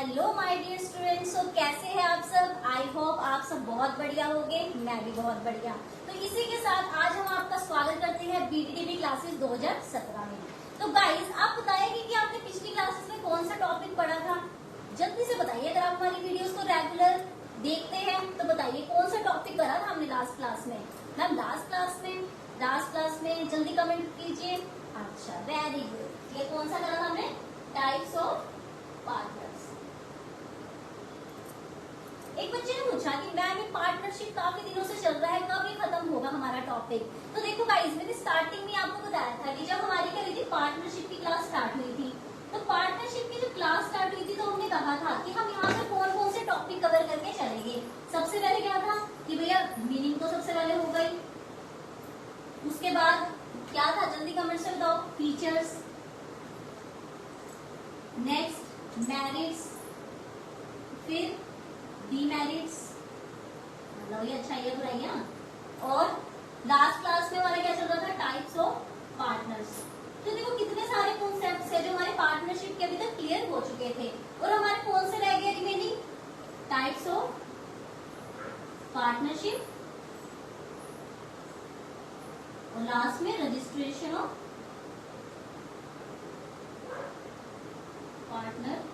Hello my dear students. तो कैसे हैं आप सब? आई होप आप सब बहुत बढ़िया होंगे, मैं भी बहुत बढ़िया। तो इसी के साथ आज हम आपका स्वागत करते हैं बीटीटीपी क्लासेस 2017 में। तो गाइस, आप बताइए कि आपने पिछली क्लासेस में कौन सा टॉपिक पढ़ा था? जल्दी से बताइए। अगर आप हमारी वीडियोस को रेगुलर देखते हैं तो बताइए कौन सा टॉपिक पढ़ा था हमने लास्ट क्लास में। मैम लास्ट क्लास में जल्दी कमेंट कीजिए। अच्छा, वेरी गुड। ये कौन सा करा था हमने? Types of partners. एक बच्चे ने पूछा कि मैम ये पार्टनरशिप काफी दिनों से चल रहा है, कब ये खत्म होगा हमारा टॉपिक? तो देखो गाइस, मैंने स्टार्टिंग में आपको बताया था कि जब हमारी क्या हुई थी, पार्टनरशिप की क्लास स्टार्ट हुई थी। तो पार्टनरशिप की जब क्लास स्टार्ट हुई थी तो हमने कहा था कि हम यहाँ पे कौन कौन से टॉपिक कवर करके चलेंगे। सबसे पहले क्या था कि भैया मीनिंग तो सबसे पहले हो गई। उसके बाद क्या था, जल्दी कमेंट से बताओ। फीचर्स, नेक्स्ट मेरिट्स, फिर डीमेरिट्स, मतलब ये अच्छाइयां बुराइयां, और लास्ट क्लास में हमारा क्या चल रहा था, टाइप्स ऑफ पार्टनर्स। तो देखो कितने सारे कॉन्सेप्ट्स है जो हमारे पार्टनरशिप के अभी तक क्लियर हो चुके थे। और हमारे कौन से रह गए रिमेनिंग? टाइप्स ऑफ पार्टनरशिप और लास्ट में रजिस्ट्रेशन ऑफ पार्टनरशिप।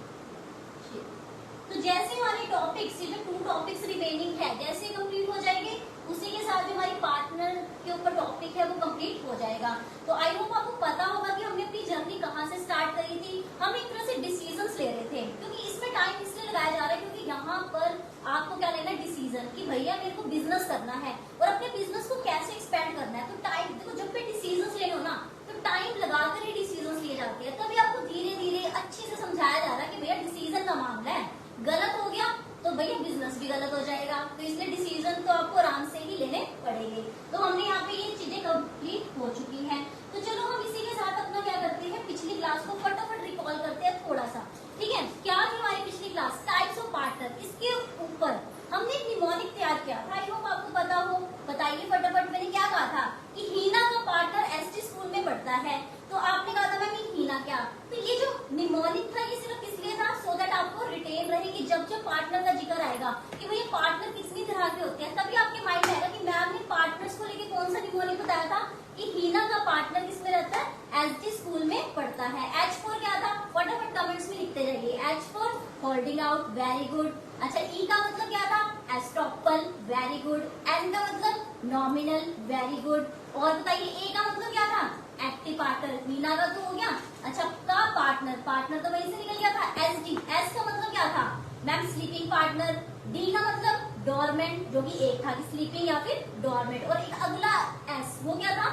तो जैसे हमारे टॉपिक्स, ये जो 2 टॉपिक्स रिमेनिंग है, जैसे कंप्लीट हो जाएंगे उसी के साथ जो हमारी पार्टनर के ऊपर टॉपिक है वो कंप्लीट हो जाएगा। तो आई होप आपको पता होगा कि हमने अपनी जर्नी कहाँ से स्टार्ट करी थी। हम एक तरह से डिसीजंस ले रहे थे, क्योंकि इसमें टाइम इसलिए लगाया जा रहा है क्योंकि यहाँ पर आपको क्या लेना है, डिसीजन, कि भैया मेरे को बिजनेस करना है और अपने बिजनेस को कैसे एक्सपेंड करना है। तो टाइम देखो, जब भी डिसीजंस ले लो ना तो टाइम लगाकर ही डिसीजंस लिए जाते हैं। तभी आपको धीरे धीरे अच्छे से समझाया जा रहा है कि भैया डिसीजन का मामला है, गलत हो गया तो भैया बिजनेस भी गलत हो जाएगा। तो इसलिए डिसीजन तो आपको आराम से ही लेने पड़ेंगे। तो हमने यहाँ पे ये चीजें कंप्लीट हो चुकी हैं। तो चलो हम इसी के साथ अपना क्या करते हैं, पिछली क्लास को फटाफट रिकॉल करते हैं थोड़ा सा। ठीक है, क्या थी हमारी पिछली क्लास? Types of partner. इसके ऊपर हमने एक निमोनिक तैयार किया था, आई होप आपको पता हो। बताइए फटाफट। मैंने क्या कहा था कि हीना का पार्टनर एसटी स्कूल में पढ़ता है। तो आपने कहा था मैम हीना क्या? तो ये जो निमोनिक था ये सिर्फ किस लिए था? सो दैट आपको रिटेन रहे कि जब जब पार्टनर का जिक्र आएगा कि भैया पार्टनर कितनी तरह के होते हैं, तभी आपके माइंड में आएगा कि मैम ने पार्टनर्स को लेके कौन सा निमोनिक बताया था कि हीना का पार्टनर किसमें रहता है? एसडी स्कूल में पढ़ता है। H फॉर क्या था? फटाफट कमेंट्स में लिखते जाइए। H for holding out, very good. अच्छा, E का मतलब क्या था? Estoppel, very good. N का मतलब नॉमिनल, वेरी गुड। और बताइए A का मतलब क्या था? Active partner. मीना का तो हो गया। अच्छा, का पार्टनर, पार्टनर तो वहीं से निकल गया था, SD। S का मतलब क्या था मैम? Sleeping partner. D का मतलब डोरमेंट, जो कि एक था कि स्लीपिंग या फिर डोरमेंट। और एक अगला S, वो क्या था?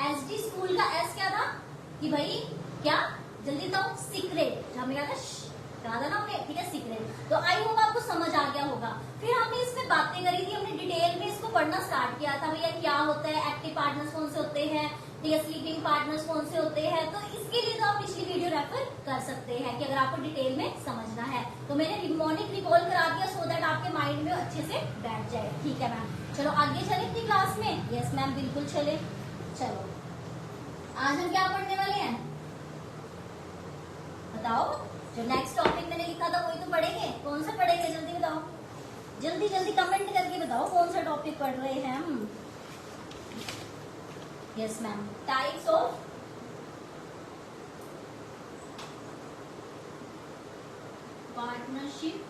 SD स्कूल का S क्या था कि भाई क्या, जल्दी बताओ। सीक्रेट। हमें क्या था? कहा था ना हमने, ठीक है, सीक्रेट। तो आई होप आपको समझ आ गया होगा। फिर हमने इसमें बातें करी थी, हमने डिटेल में इसको पढ़ना स्टार्ट किया था। भैया क्या होता है, एक्टिव पार्टनर्स कौन से होते हैं, ठीक है, स्लीपिंग पार्टनर्स कौन से होते हैं। तो इसके लिए तो आप पिछली वीडियो रेफर कर सकते हैं कि अगर आपको डिटेल में समझना है। तो मैंने निमोनिक रिकॉल करा दिया सो दैट आपके माइंड में अच्छे से बैठ जाए। ठीक है मैम, चलो आगे चले अपनी क्लास में। यस मैम, बिल्कुल चले। चलो आज हम क्या पढ़ने वाले हैं बताओ? जो नेक्स्ट टॉपिक मैंने लिखा था वही तो पढ़ेंगे। कौन सा पढ़ेंगे, जल्दी बताओ। जल्दी जल्दी कमेंट करके बताओ कौन सा टॉपिक पढ़ रहे हैं हम। Yes ma'am, types of partnership.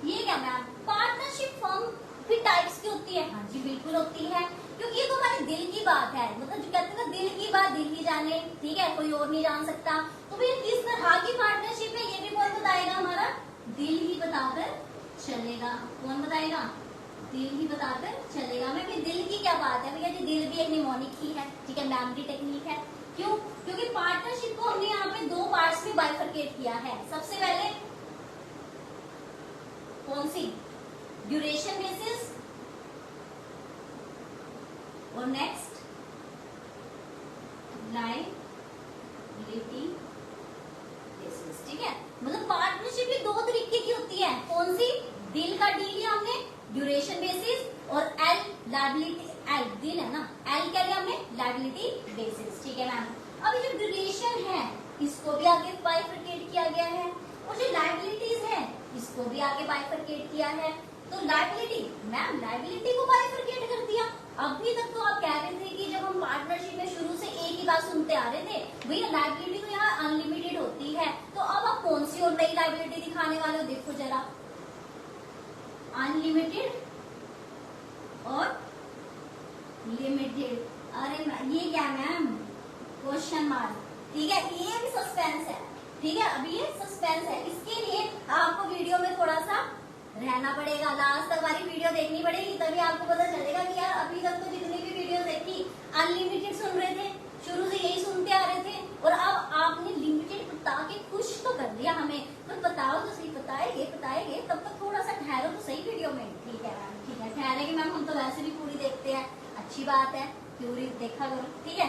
ये क्या मैम, पार्टनरशिप फर्म भी टाइप्स की होती है? हाँ जी बिल्कुल होती है, क्योंकि ये तो हमारे दिल की बात है। मतलब जो कहते हैं ना, दिल की बात दिल ही जाने, ठीक है, कोई और नहीं जान सकता। तो भैया किस तरह की पार्टनरशिप है ये भी कौन बताएगा? हमारा दिल ही बताकर चलेगा। कौन बताएगा? दिल ही बताकर चलेगा। मैं दिल की क्या बात है भैया जी, दिल भी एक निमोनिक ही है, ठीक है, मेमोरी टेक्निक है। क्यों? क्योंकि पार्टनरशिप को हमने यहाँ पे 2 पार्ट्स में बाइफरकेट किया है। सबसे पहले कौन सी? ड्यूरेशन बेसिस, और नेक्स्ट लायबिलिटी बेसिस। ठीक है, मतलब पार्टनरशिप भी 2 तरीके की होती है। कौन सी? दिल का डी लिया हमने, ड्यूरेशन बेसिस, और एल लायबिलिटी, एल दिल है ना, एल क्या लिया हमने? Liability basis. ठीक है मैम, अब ये जो ड्यूरेशन है इसको भी आगे बाइफरकेट किया गया है, और जो लायबिलिटीज है इसको भी आगे बाइफरकेट किया है। तो लायबिलिटी, मैम लायबिलिटी को बाइफरकेट कर दिया। अभी तक तो आप कह रहे थे कि जब हम पार्टनरशिप में शुरू से एक ही बात सुनते आ रहे थे, भैया लायबिलिटी तो यहाँ अनलिमिटेड होती है, तो अब आप कौन सी और नई लायबिलिटी दिखाने वाले हो? देखो जरा, अनलिमिटेड और लिमिटेड। अरे ये क्या मैम, क्वेश्चन मार्क, ठीक है, ये भी सस्पेंस है, ठीक है, अभी ये सस्पेंस है। इसके लिए आपको वीडियो में थोड़ा सा रहना पड़ेगा, लास्ट तक हमारी वीडियो देखनी पड़ेगी, तभी आपको पता चलेगा कि यार अभी तक तो जितनी भी वीडियो देखी अनलिमिटेड सुन रहे थे, शुरू से यही सुनते आ रहे थे, और अब आपने लिमिटेड बता के खुश तो कर दिया हमें, पर बताओ तो सही, बताएंगे तब तक थोड़ा सा ठहरो तो सही वीडियो में। ठीक है मैम, ठीक है, ठहरेंगे मैम, हम तो वैसे भी पूरी देखते हैं, अच्छी बात है, पूरी देखा करो, ठीक है।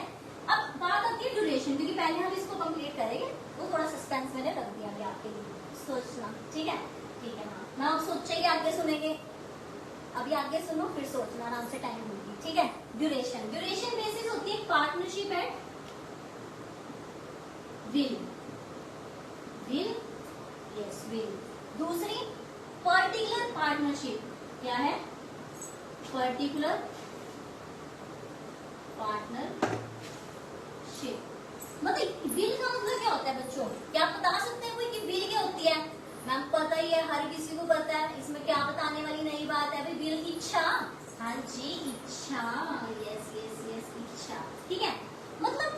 अब बात आती है ड्यूरेशन, क्योंकि पहले हम इसको कंप्लीट करेंगे, वो थोड़ा सस्पेंस मैंने रख दिया अभी आपके लिए, सोचना, ठीक है, ठीक है मैम, आप सोचेंगे आगे सुनेंगे, अभी आगे सुनो फिर सोचना, आराम से टाइम होगी, ठीक है। ड्यूरेशन, ड्यूरेशन बेसिस होती है partnership and will, will, yes will. दूसरी पर्टिकुलर पार्टनरशिप, क्या है? Particular partnership. मतलब विल का मतलब क्या होता है बच्चों? क्या आप बता सकते हैं कोई कि विल क्या होती है? मैम पता ही है, हर किसी को पता है, इसमें क्या बताने वाली नई बात है? विल इच्छा, हाँ जी इच्छा, यस यस यस इच्छा, ठीक है। मतलब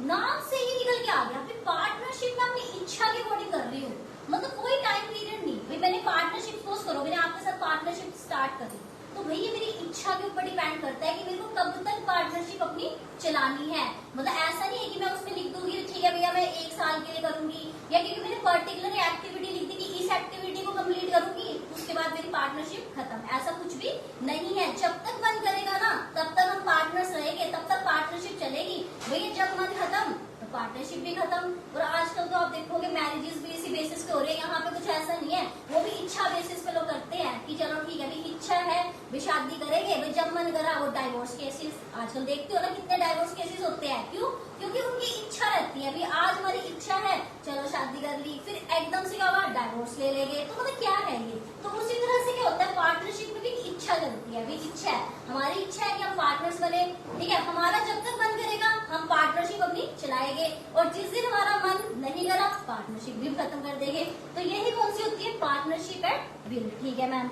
नाम से ही निकल के आ गया, फिर पार्टनरशिप में अपनी इच्छा के अकॉर्डिंग कर रही हूँ, मतलब कोई टाइम पीरियड नहीं। भाई मैंने पार्टनरशिप सपोज करो, मैंने आपके साथ पार्टनरशिप स्टार्ट करी, तो भाई ये मेरी इच्छा के ऊपर डिपेंड करता है कि मेरे को कब तक पार्टनरशिप अपनी चलानी है। मतलब ऐसा नहीं है कि मैं उसमें लिख दूंगी ठीक है भैया मैं 1 साल के लिए करूंगी, या क्योंकि मैंने पर्टिकुलर एक्टिविटी लिख दी कि इस एक्टिविटी को कंप्लीट करूंगी उसके बाद मेरी पार्टनरशिप खत्म, ऐसा कुछ भी नहीं है। जब तक मन करेगा ना तब तक हम पार्टनर्स रहेंगे, तब तक पार्टनरशिप चलेगी। भैया जब मन खत्म तो पार्टनरशिप भी खत्म। और आजकल तो आप देखोगे मैरिजेस भी इसी बेसिस पे हो रही है, यहाँ पे कुछ ऐसा नहीं है, वो भी इच्छा बेसिस पे लोग करते हैं कि चलो ठीक है भाई इच्छा है भाई शादी करेंगे, भाई जब मन करा। वो डाइवोर्स केसेस आजकल देखते हो ना, कितने डाइवोर्स केसेस होते हैं, क्यों? क्योंकि उनकी इच्छा रहती है, भाई आज हमारी इच्छा है चलो शादी कर ली, फिर एकदम से क्या हुआ डाइवोर्स ले लेंगे। तो मतलब क्या है ये? तो उसी तरह से क्या होता है पार्टनरशिप में भी इच्छा चलती है, भाई इच्छा है, हमारी इच्छा है कि हम पार्टनर्स बने, ठीक है, हमारा जब तक मन करेगा हम पार्टनरशिप अपनी चलाएंगे, और जिस दिन हमारा मन नहीं करा पार्टनरशिप भी खत्म कर देंगे। तो यही कौन सी होती है? पार्टनरशिप एंड विल, ठीक है मैम,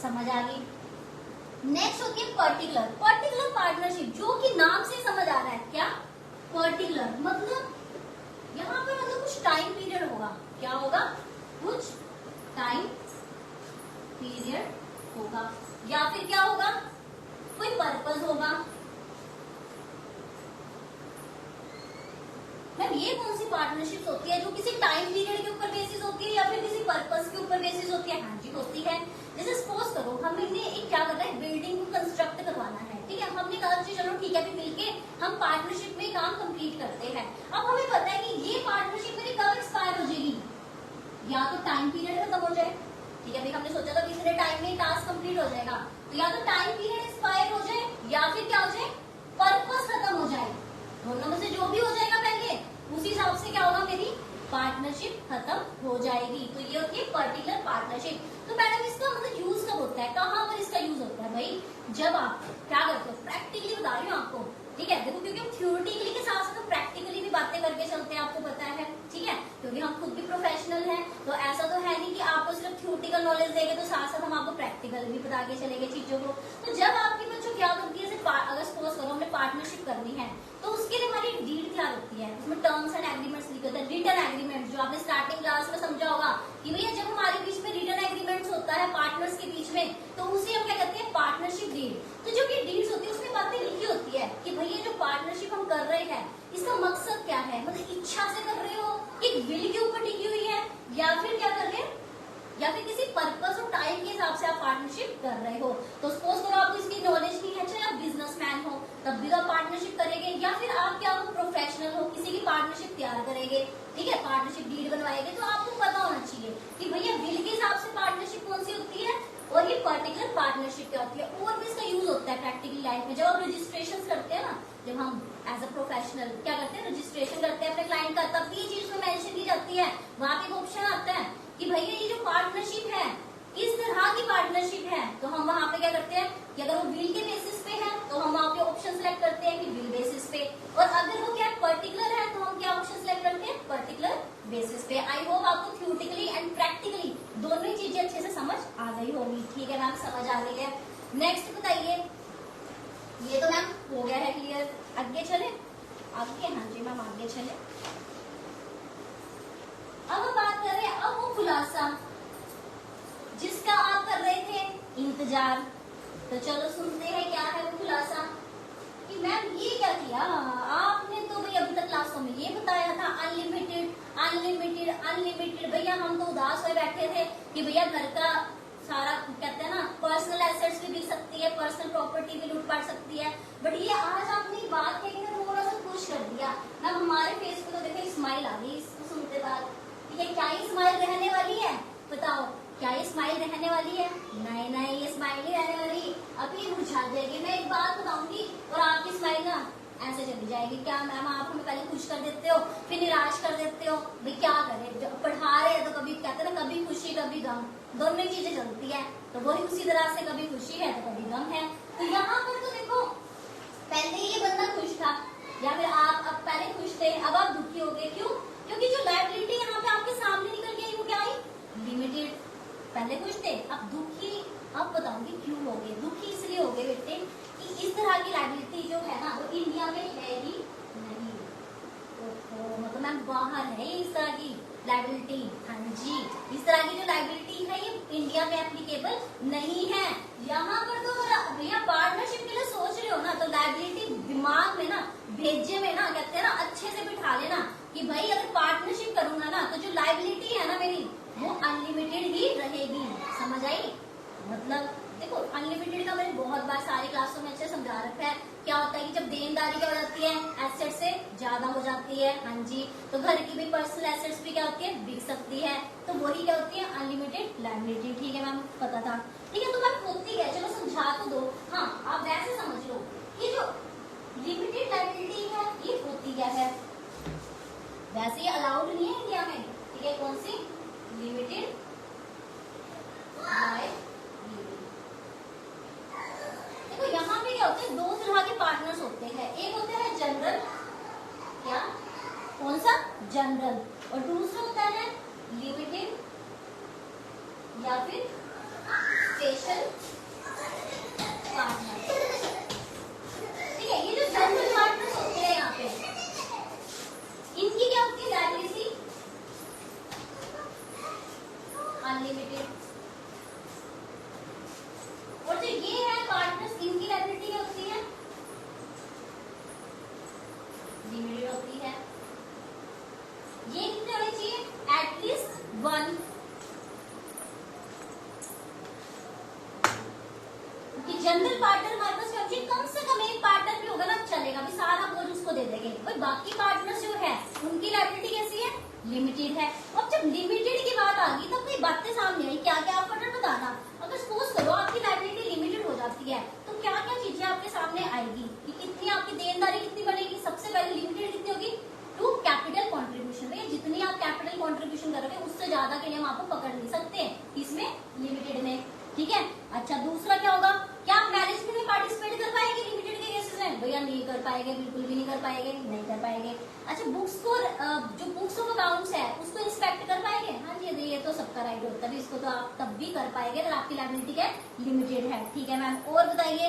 समझ आ गई। नेक्स्ट होती है पर्टिकुलर, पर्टिकुलर पार्टनरशिप, जो कि नाम से समझ आ रहा है, क्या पर्टिकुलर मतलब यहाँ पर मतलब कुछ टाइम पीरियड होगा, क्या होगा? कुछ टाइम पीरियड होगा, या फिर क्या होगा? कोई पर्पस होगा। मैम ये कौन सी पार्टनरशिप होती है जो किसी टाइम पीरियड के ऊपर बेसिस होती है या फिर किसी पर्पस के ऊपर बेसिस होती है? हाँ जी होती है। जैसे सपोज करो हमने एक क्या करना है, बिल्डिंग को कंस्ट्रक्ट करवाना है, ठीक है, हमने कहा चलो ठीक है मिलके हम पार्टनरशिप में काम कंप्लीट करते हैं। अब हमें पता है कि ये पार्टनरशिप मेरी कब एक्सपायर हो जाएगी, या तो टाइम पीरियड खत्म हो जाए, ठीक है भाई हमने सोचा था इतने टाइम में टास्क कंप्लीट हो जाएगा, तो या तो टाइम पीरियड एक्सपायर हो जाए या फिर क्या हो जाए पर्पस खत्म हो जाए, दोनों में से जो भी हो जाएगा पहले उसी हिसाब से क्या होगा मेरी पार्टनरशिप खत्म हो जाएगी। तो ये होती है पर्टिकुलर पार्टनरशिप। तो मैडम इसका मतलब यूज कब होता है, कहाँ पर इसका यूज होता है? भाई जब आप क्या करते हो, प्रैक्टिकली बता रही हूँ आपको, ठीक है, देखो क्योंकि हम थ्योरेटिकली के साथ साथ प्रैक्टिकली भी बातें करके चलते हैं, आपको पता है, ठीक है, क्योंकि हम खुद भी प्रोफेशनल हैं, तो ऐसा तो है नहीं कि आपको सिर्फ थ्योरेटिकल नॉलेज देंगे, तो साथ साथ हम आपको प्रैक्टिकल भी बता के चलेंगे चीजों को। तो जब आपके बच्चों क्या करती है, अगर सपोज करो हमने पार्टनरशिप करनी है तो उसके लिए हमारी डीड तैयार होती है, उसमें टर्म्स एंड एग्रीमेंट्स लिखे होते हैं, रिटन एग्रीमेंट, जो आपने स्टार्टिंग क्लास में समझा होगा कि भैया जब हमारे बीच में रिटन एग्रीमेंट्स होता है पार्टनर्स के बीच में, तो उसे हम क्या कहते हैं पार्टनरशिप डीड। तो जो कि डीड्स होती है उसमें बातें लिखी होती है कि भैया जो पार्टनरशिप हम कर रहे हैं इसका मकसद क्या है, मतलब इच्छा से कर रहे हो कि विल के ऊपर टिकी हुई है, या फिर क्या कर रहे हैं, या फिर किसी पर्पस और टाइम के हिसाब से आप पार्टनरशिप कर रहे हो। तो सपोज करो आपको इसकी नॉलेज नहीं है, चाहे आप बिजनेसमैन हो तब भी आप पार्टनरशिप करेंगे, या फिर आप क्या हो प्रोफेशनल हो किसी की पार्टनरशिप तैयार करेंगे, ठीक है, पार्टनरशिप डीड बनवाएंगे, तो आपको पता होना चाहिए कि भैया विल के हिसाब से पार्टनरशिप कौन सी होती है, और ये पर्टिकुलर पार्टनरशिप क्या होती है, और भी इसका यूज होता है प्रैक्टिकल लाइफ में। जब आप रजिस्ट्रेशन करते हैं ना, जब हम एज अ प्रोफेशनल क्या करते हैं, रजिस्ट्रेशन करते हैं अपने क्लाइंट का, तब ये चीज में मेंशन की जाती है। वहां पे एक ऑप्शन आता है कि भैया ये जो पार्टनरशिप है किस तरह की पार्टनरशिप है, तो हम वहां पे क्या करते हैं कि अगर वो विल के बेसिस पे है तो हम वहां पे ऑप्शन सेलेक्ट करते हैं कि विल बेसिस पे, और अगर वो क्या पर्टिकुलर है तो हम क्या ऑप्शन सेलेक्ट करते हैं, पर्टिकुलर बेसिस पे। आई होप आपको थ्योरेटिकली एंड प्रैक्टिकली दोनों ही चीजें अच्छे से समझ आ गई होगी। ठीक है मैम, समझ आ गई है। नेक्स्ट बताइए, ये तो मैम हो गया है क्लियर, आगे चले आगे। हाँ जी मैम आगे चले। अब हम बात कर रहे हैं, अब वो खुलासा जिसका आप कर रहे थे इंतजार, तो चलो सुनते हैं क्या है वो खुलासा। कि मैम ये क्या किया आपने, तो भाई अभी तक क्लासों में ये बताया था अनलिमिटेड अनलिमिटेड अनलिमिटेड। भैया हम तो उदास हुए बैठे थे कि भैया घर का सारा कहते हैं ना, पर्सनल एसेट्स भी बिक सकती है, पर्सनल प्रॉपर्टी भी लूट पाट सकती है, बट ये आज आपने बात कही ना थोड़ा सा खुश कर दिया ना। हमारे फेस पे तो देखो स्माइल आ गई इसको सुनते बाद। ये क्या ही स्माइल रहने वाली है, बताओ क्या ये स्माइल रहने वाली है? नहीं नहीं, ये स्माइल ही रहने वाली, अभी मुरझा जाएगी। मैं एक बात बताऊंगी और आपकी स्माइल ना ऐसे चली जाएगी। क्या मैम आप हमें पहले खुश कर देते हो फिर निराश कर देते हो, भाई क्या करें, जब पढ़ा रहे हैं तो कभी कहते हैं ना, कभी खुशी कभी गम, दोनों ही चीजें चलती है। तो वही उसी तरह से कभी खुशी है तो कभी गम है। तो यहाँ पर तो देखो पहले ये बंदा खुश था, या फिर आप अब पहले खुश थे, अब आप दुखी हो गए। क्यों? क्योंकि जो लायबिलिटी यहाँ पे आपके सामने निकल के आई वो क्या आई, लिमिटेड। पहले खुश थे अब दुखी, अब बताऊंगी क्यों हो गए दुखी। इसलिए हो गए बेटे कि इस तरह की लायबिलिटी जो है ना वो इंडिया में है ही नहीं। तो मतलब मैम बाहर है इस तरह की लायबिलिटी। हाँ जी, इस तरह की जो लायबिलिटी है ये इंडिया में एप्लीकेबल नहीं है। यहाँ पर तो भैया पार्टनरशिप के लिए सोच रहे हो ना, तो लायबिलिटी दिमाग में ना, भेजे में ना, कहते हैं ना, अच्छे से बिठा लेना कि भाई अगर पार्टनरशिप करूंगा ना तो जो लायबिलिटी है ना मेरी वो अनलिमिटेड ही रहेगी। समझ आई? मतलब देखो अनलिमिटेड का मैंने बहुत बार सारी क्लासों में अच्छे समझा रखा है। क्या होता है कि जब देनदारी क्या हो जाती है, एसेट से ज्यादा हो जाती है, हाँ जी, तो घर की भी पर्सनल एसेट्स भी क्या होती है, बिक सकती है, तो वही क्या होती है, अनलिमिटेड लायबिलिटी। ठीक है मैम, पता था। ठीक है, तो मैम होती क्या, चलो समझा तो दो। हाँ आप वैसे समझ लो कि जो लिमिटेड लायबिलिटी है ये होती क्या है, वैसे ये अलाउड नहीं है इंडिया में। ठीक है, कौन सी, लिमिटेड लायबिलिटी। देखो यहाँ पे क्या होते हैं, दो तरह के पार्टनर्स होते हैं, एक होते हैं जनरल, क्या, कौन सा, जनरल, और दूसरा होता है लिमिटेड या फिर स्पेशल पार्टनर। ठीक है, ये जो जनरल पार्टनर्स होते हैं यहाँ पे, इनकी क्या होती है लायबिलिटी, अनलिमिटेड, और जो ये है पार्टनर्स इनकी लायबिलिटी क्या होती है, लिमिटेड होती है। ये कितने होने चाहिए, एटलीस्ट वन, कि जनरल पार्टनर हमारे पास क्या चाहिए, कम से कम एक पार्टनर भी होगा ना चलेगा, भी सारा बोझ उसको दे देंगे, और बाकी पार्टनर्स जो है उनकी लायबिलिटी कैसी है, लिमिटेड है। अब जब लिमिटेड की बात आ गई तब कई बातें सामने आई, क्या क्या आप फटाफट बताना। अगर सपोज करो आपकी लायबिलिटी लिमिटेड हो जाती है तो क्या क्या चीजें आपके सामने आएगी, कि कितनी आपकी देनदारी कितनी बनेगी। सबसे पहले लिमिटेड कितनी होगी, टू कैपिटल कॉन्ट्रीब्यूशन। भैया जितनी आप कैपिटल कॉन्ट्रीब्यूशन करोगे उससे ज्यादा के लिए हम आपको पकड़ नहीं सकते इसमें, लिमिटेड में। ठीक है, अच्छा दूसरा क्या होगा, क्या आप मैरिज में पार्टिसिपेट कर पाएंगे लिमिटेड के केसेस में, भैया नहीं कर पाएंगे, बिल्कुल भी नहीं कर पाएंगे, नहीं कर पाएंगे। अच्छा बुक्स को, जो बुक्स ऑफ अकाउंट्स है उसको इंस्पेक्ट कर पाएंगे, हाँ जी ये तो सबका राइट होता है, इसको तो आप तब भी कर पाएंगे अगर आपकी लायबिलिटी क्या लिमिटेड है। ठीक है मैम, और बताइए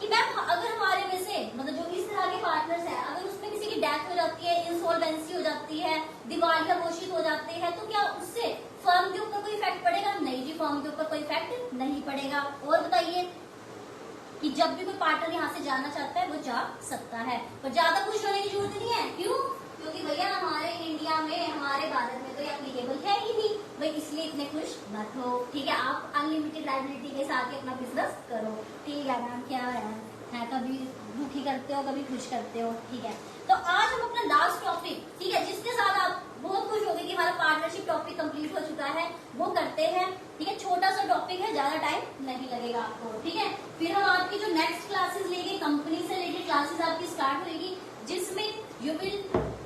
कि मैम अगर हमारे में से मतलब जो इस तरह के पार्टनर्स है, अगर उसमें किसी की डेथ हो जाती है, इंसॉल्वेंसी हो जाती है, दिवालिया घोषित हो जाते हैं, तो क्या उससे फर्म के ऊपर कोई इफेक्ट पड़ेगा? नहीं जी, फर्म के ऊपर कोई इफेक्ट नहीं पड़ेगा। और बताइए कि जब भी कोई पार्टनर यहाँ से जाना चाहता है वो जा सकता है, पर ज्यादा खुश होने की जरूरत नहीं है। क्यों? क्योंकि भैया हमारे इंडिया में, हमारे भारत में तो ये एप्लीकेबल है ही नहीं भाई, इसलिए इतने खुश मत हो। ठीक है, आप अनलिमिटेड लायबिलिटी के साथ ही अपना बिजनेस करो। ठीक है मैम, क्या है कभी दुखी करते हो कभी खुश करते हो। ठीक है, तो आज हम अपना लास्ट टॉपिक, ठीक है, जिसके साथ आप बहुत खुश हो गए कि हमारा पार्टनरशिप टॉपिक कंप्लीट हो चुका है, वो करते हैं। ठीक है, छोटा सा टॉपिक टॉपिक है, ज्यादा टाइम नहीं लगेगा आपको, ठीक है। फिर हम आपकी जो नेक्स्ट क्लासेस लेंगे, कंपनी से रिलेटेड क्लासेस आपकी स्टार्ट होगी, जिसमें यू विल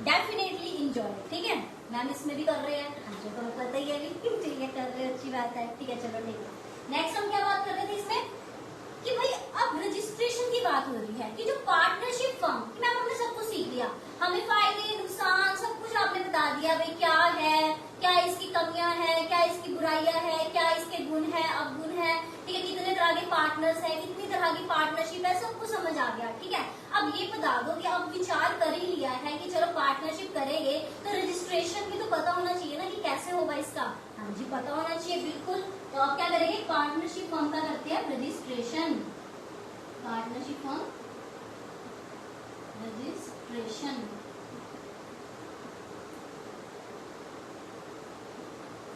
डेफिनेटली इंजॉय, ठीक है। मैम इसमें भी कर रहे हैं, मुझे तो पता ही है भी, ठीक है कर रहे हैं, अच्छी बात है, ठीक है चलो ठीक है। नेक्स्ट हम क्या बात कर रहे थे इसमें कि भाई अब रजिस्ट्रेशन की बात हो रही है कि जो पार्टनरशिप फर्म, मैम हमने सब कुछ सीख लिया, हमें फायदे नुकसान सब कुछ आपने बता दिया, भाई क्या है, क्या इसकी कमियां हैं, क्या इसकी बुराइयां हैं, क्या इसके गुण है, अवगुण है, ठीक है, कितने तरह के पार्टनर्स है, कितनी तरह की पार्टनरशिप है, सब कुछ समझ आ गया, ठीक है। अब ये बता दो कि अब विचार कर ही लिया है कि चलो पार्टनरशिप करेंगे तो रजिस्ट्रेशन भी तो पता होना चाहिए ना कि कैसे होगा इसका। हाँ जी पता होना चाहिए बिल्कुल। तो आप क्या करेंगे, पार्टनरशिप फर्म का करते हैं रजिस्ट्रेशन, पार्टनरशिप फर्म रजिस्ट्रेशन।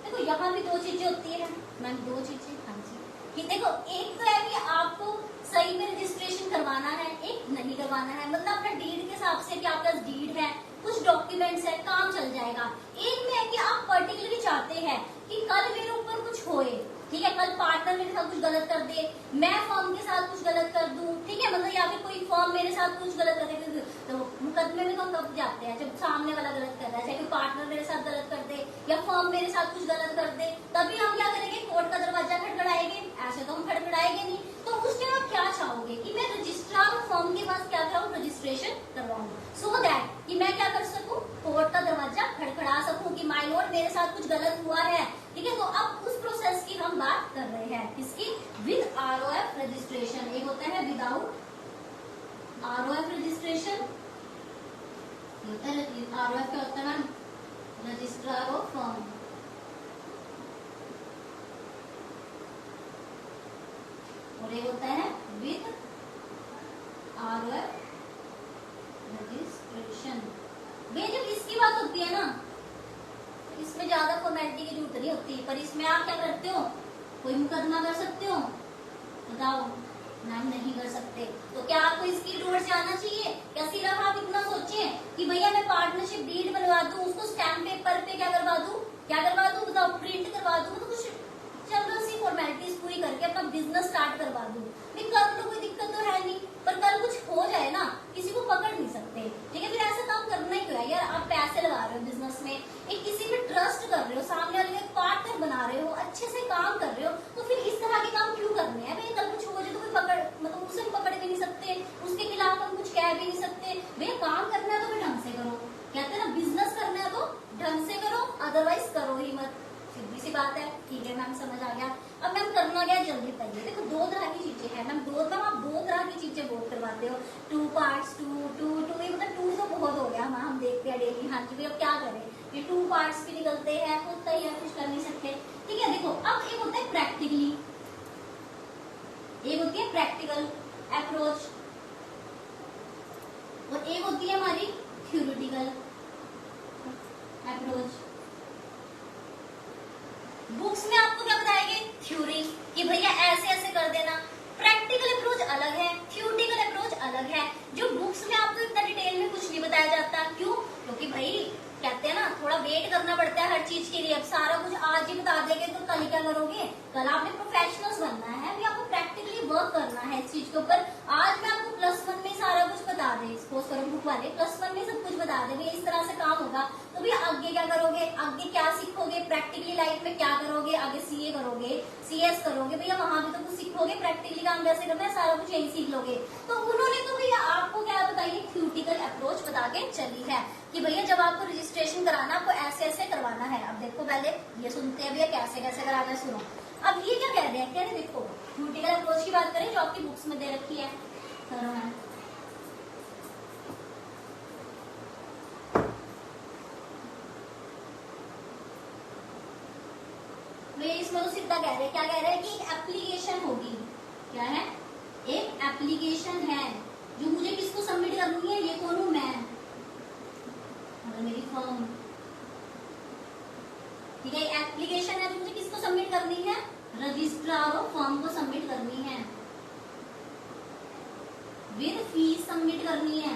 देखो यहाँ भी दो चीजें होती है मैम, दो चीजें, हाँ जी, कि देखो एक तो है कि आपको सही में रजिस्ट्रेशन करवाना है, एक नहीं करवाना है, मतलब अपना डीड के हिसाब से कि आपका डीड है, कुछ डॉक्यूमेंट्स है, काम चल जाएगा। एक में है कि आप पर्टिकुलरली चाहते हैं कि कल मेरे ऊपर कुछ होए, ठीक है, कल पार्टनर मेरे साथ कुछ गलत कर दे, मैं फर्म के साथ कुछ गलत कर दूं, ठीक है, मतलब या फिर कोई फर्म मेरे साथ कुछ गलत कर दे, तो मुकदमे में तो हम कब जाते हैं, जब सामने वाला गलत कर रहा है, चाहे कोई पार्टनर मेरे साथ गलत कर दे या फर्म मेरे साथ कुछ गलत कर दे, तभी हम क्या करेंगे, कोर्ट का दरवाजा खड़खड़ाएंगे, ऐसे तो हम खड़खड़ाएंगे नहीं। तो उस टाइम आप क्या चाहोगे कि मैं रजिस्ट्रार फर्म के पास क्या कराऊं, रजिस्ट्रेशन करवाऊं, सो दैट कि मैं क्या कर सकूं, कोर्ट का दरवाजा खड़खड़ा सकूं कि माय लॉर्ड मेरे साथ कुछ गलत हुआ है, ठीक है। तो अब उस प्रोसेस की हम बात कर रहे हैं, किसकी, विद ROF रजिस्ट्रेशन। एक होता है विदाउट ROF रजिस्ट्रेशन, होता है ROF क्या होता है मैम, रजिस्ट्रार ऑफ फर्म, और ये होता है विद ROF रजिस्ट्रेशन। वे जब इसकी बात होती है ना, इसमें ज्यादा फॉर्मेलिटी की जरूरत नहीं होती, पर इसमें आप क्या करते हो, कोई मुकदमा कर सकते हो, बताओ, मैम नहीं कर सकते। तो क्या आपको इसकी टूवर्ड्स जाना चाहिए, या सिर्फ आप इतना सोचिए कि भैया मैं पार्टनरशिप डीड बनवा दूं, उसको स्टैम्प पेपर पे क्या करवा दूं, क्या करवा दूं बताओ, प्रिंट करवा दूं, तो कुछ जनरल सी फॉर्मेलिटीज पूरी करके अपना बिजनेस स्टार्ट करवा दूं, कल तो कोई दिक्कत तो है नहीं, पर कल कुछ हो जाए ना, किसी को पकड़ नहीं सकते, ठीक है। फिर ऐसा काम करना ही क्यों है यार, आप पैसे लगा रहे हो बिजनेस में, एक किसी पे ट्रस्ट कर रहे हो, सामने वाले को पार्टनर बना रहे हो, अच्छे से काम कर रहे हो, तो फिर इस तरह के काम क्यों करने हैं भाई, कल कुछ हो जाए तो कोई पकड़, मतलब उसे पकड़ भी नहीं सकते, उसके खिलाफ हम कुछ कह भी नहीं सकते, भैया काम करना है तो फिर ढंग से करो, कहते हैं ना बिजनेस करना है तो ढंग से करो, अदरवाइज करो ही मत, सीधी सी बात है, ठीक है मैम समझ आ गया। अब मैम करना क्या है, जल्दी बताइए। देखो दो तरह की चीजें हैं मैम, आप दो तरह की चीजें बहुत करवाते हो, 2 पार्ट्स, टू ये मतलब 2 तो बहुत हो गया, हम देखते हैं डेली, हाँ जी अब क्या करें, ये 2 पार्ट्स भी निकलते हैं, होता ही है, कुछ कर नहीं सकते, ठीक है। देखो अब एक होता है प्रैक्टिकली, एक होती है प्रैक्टिकल अप्रोच, और एक होती है हमारी थ्योरेटिकल अप्रोच। बुक्स में आपको क्या बताएंगे, थ्योरी, कि भैया ऐसे ऐसे कर देना, प्रैक्टिकल अप्रोच अलग है, थ्योरेटिकल अप्रोच अलग है। जो बुक्स में आपको इतना डिटेल में कुछ नहीं बताया जाता, क्यों, क्योंकि भाई कहते हैं ना थोड़ा वेट करना पड़ता है हर चीज के लिए, अब सारा कुछ आज ही बता देंगे तो कल क्या करोगे, कल आपने प्रोफेशनल्स बनना है, आपको प्रैक्टिकली वर्क करना है इस चीज के ऊपर। आज मैं आपको +1 में सारा कुछ बता दे, सपोज करो बुक वाले +1 में सब कुछ बता दे, इस तरह से काम होगा, तो भैया आगे क्या करोगे, आगे क्या सीखोगे, प्रैक्टिकली लाइफ में क्या करोगे, आगे CA करोगे, CS करोगे, भैया वहां भी तो कुछ सीखोगे, प्रैक्टिकली काम कैसे करना है सारा कुछ यही सीख लोगे। तो उन्होंने तो भैया आपको क्या बताइए, थ्योरेटिकल अप्रोच बता के चली है कि भैया जब आपको रजिस्ट्रेशन कराना आपको ऐसे ऐसे करवाना है। अब देखो पहले ये सुनते हैं भैया कैसे कैसे कराना है, सुनो। अब ये क्या कह रहे हैं, कह रहे देखो थ्योरेटिकल अप्रोच की बात करें जो आपकी बुक्स में दे रखी है, करो है इसमें तो सीधा कह रहे हैं, क्या कह रहे हैं कि एक एप्लीकेशन होगी, क्या है, एक एप्लीकेशन है जो मुझे किसको सबमिट करनी है, ये कौन हूं मैं, मेरी फर्म, ठीक है, एप्लीकेशन है जो मुझे किसको सबमिट करनी है, रजिस्ट्रार ऑफ फर्म को सबमिट करनी है, विद फीस सबमिट करनी है,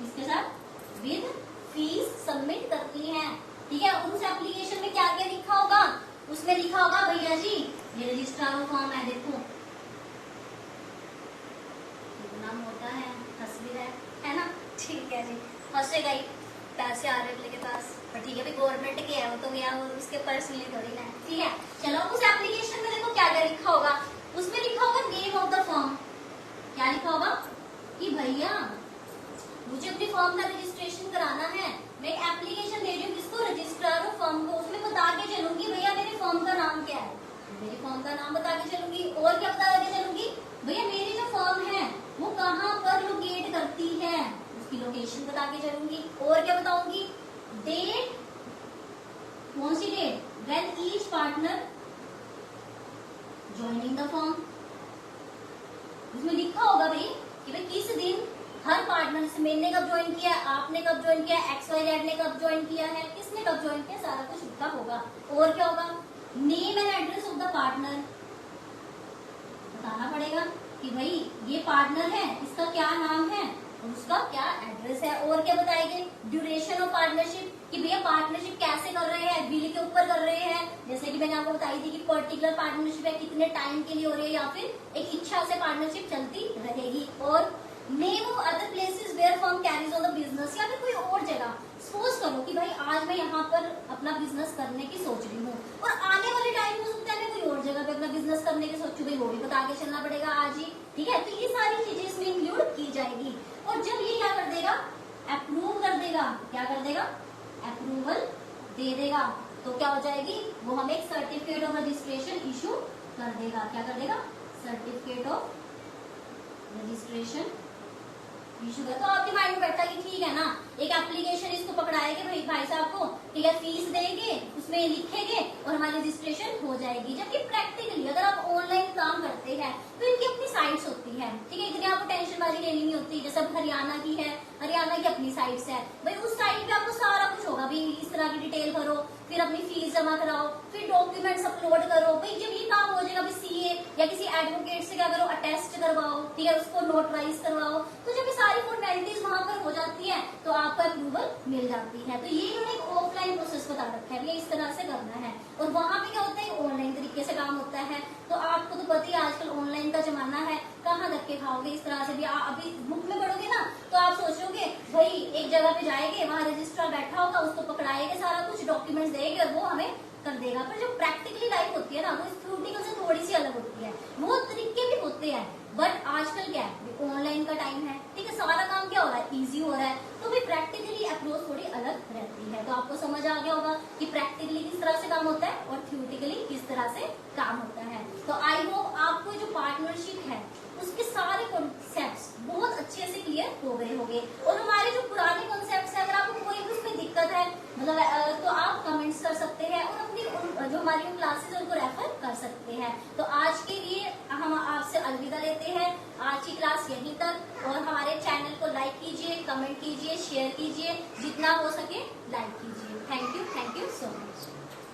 इसके साथ विद फीस सबमिट करनी है, ठीक है। उस एप्लीकेशन में क्या क्या लिखा होगा, उसमें लिखा होगा भैया जी ये रजिस्ट्रार फॉर्म है, देखो कितना मोटा है, हंस भी रहा है ना। ठीक है जी, हंसेगा ही, पैसे आ रहे अगले के पास, पर ठीक है भाई गवर्नमेंट के है वो तो गया, और उसके पर्सनली थोड़ी ना है। ठीक है, चलो उस एप्लीकेशन में देखो क्या क्या लिखा होगा। उसमें लिखा होगा नेम ऑफ द फर्म। क्या लिखा होगा कि भैया मुझे अपनी फर्म का रजिस्ट्रेशन कराना है, मैं एक एप्लीकेशन दे रही हूँ किसको, रजिस्ट्रार ऑफ फर्म को। उसमें बता के चलूंगी भैया मेरी फर्म का नाम क्या है, मेरी फर्म का नाम बता के चलूंगी, और क्या बता के चलूंगी, भैया मेरी जो फर्म है वो कहाँ पर लोकेट करती है, उसकी लोकेशन बता के चलूंगी। और क्या बताऊंगी, डेट, कौन सी date, when each partner joining the firm. उसमें लिखा होगा भाई कि भाई किस दिन हर पार्टनर से, मैंने कब ज्वाइन किया, आपने कब ज्वाइन किया, XYZ ने कब ज्वाइन किया है, किसने कब ज्वाइन किया, सारा कुछ लिखा होगा। और क्या होगा, name and address of the partner, बताना पड़ेगा कि भाई ये पार्टनर है, इसका क्या नाम है और उसका क्या एड्रेस है। और क्या बताएंगे, ड्यूरेशन ऑफ पार्टनरशिप, कि भैया पार्टनरशिप कैसे कर रहे हैं, बिल के ऊपर कर रहे हैं, जैसे कि मैंने आपको बताई थी कि पर्टिकुलर पार्टनरशिप है, कितने टाइम के लिए हो रही है, या फिर एक इच्छा से पार्टनरशिप चलती रहेगी। और name of other places where firm carries on the business, या फिर कोई और जगह, सपोज करो कि भाई आज मैं यहाँ पर अपना बिजनेस करने की सोच रही हूँ, और आने वाले टाइम हो सकता है मैं कोई और जगह पे अपना बिजनेस करने की सोचूं, भाई वो भी बता के चलना पड़ेगा आज ही। ठीक है, तो ये सारी चीजें इसमें इंक्लूड की जाएगी। और जब ये क्या कर देगा, अप्रूव कर देगा, क्या कर देगा, अप्रूवल दे देगा, तो क्या हो जाएगी, वो हमें एक सर्टिफिकेट ऑफ रजिस्ट्रेशन इशू कर देगा। क्या कर देगा, सर्टिफिकेट ऑफ रजिस्ट्रेशन इशू है। तो आपके माइंड में बैठता है कि ठीक है ना, एक एप्लीकेशन इसको पकड़ाएंगे भाई साहब को, ठीक है, फीस देंगे, उसमें लिखेंगे और हमारी रजिस्ट्रेशन हो जाएगी। जबकि प्रैक्टिकली अगर आप ऑनलाइन काम करते हैं तो इनकी अपनी साइट्स होती है, ठीक है, इतनी आपको टेंशनबाजी लेनी नहीं होती। जैसे हरियाणा की है, हरियाणा की अपनी साइट्स है, भाई उस साइट पे आपको सारा कुछ होगा, भाई इस तरह की डिटेल भरो, फिर अपनी फीस जमा कराओ, फिर डॉक्यूमेंट्स अपलोड करो। भाई जब ये काम हो जाएगा, CA या किसी एडवोकेट से क्या करो, अटेस्ट करवाओ, ठीक है, उसको नोटराइज करवाओ। तो जब ये सारी फॉर्मेलिटीज वहां पर हो जाती है तो आपको अप्रूवल मिल जाती है। तो ये इन्होंने एक ऑफलाइन प्रोसेस बता रखा है, ये इस तरह से करना है। और वहां पे क्या होता है, ऑनलाइन तरीके से काम होता है। तो आपको तो पता ही आजकल ऑनलाइन का जमाना है, कहाँ धक्के खाओगे इस तरह से भी। अभी बुक में पढ़ोगे ना तो आप सोचोगे भाई एक जगह पे जाएंगे, वहाँ रजिस्ट्रार बैठा होगा, उसको पकड़ाएंगे, सारा कुछ डॉक्यूमेंट्स देंगे और वो हमें कर देगा। पर जो प्रैक्टिकली लाइफ होती है ना, वो थ्योरेटिकल से थोड़ी सी अलग होती है। वो तरीके भी होते हैं, बट आजकल क्या है, ऑनलाइन का टाइम है, ठीक है, सारा काम क्या हो रहा है, इजी हो रहा है, तो भी प्रैक्टिकली अप्रोच थोड़ी अलग रहती है। तो आपको समझ आ गया होगा कि प्रैक्टिकली किस तरह से काम होता है और थ्योरेटिकली किस तरह से काम होता है। तो आई होप आपको जो पार्टनरशिप है उसके सारे कॉन्सेप्ट्स बहुत अच्छे से क्लियर हो गए होंगे। और हमारे जो पुराने कॉन्सेप्ट्स है, अगर आपको कोई भी उसमें दिक्कत है मतलब तो आप कमेंट्स कर सकते हैं और अपनी जो हमारी क्लासेस है उनको रेफर कर सकते हैं। तो आज के लिए हम आपसे अलविदा लेते हैं, आज की क्लास यहीं तक। और हमारे चैनल को लाइक कीजिए, कमेंट कीजिए, शेयर कीजिए, जितना हो सके लाइक कीजिए। Thank you so much.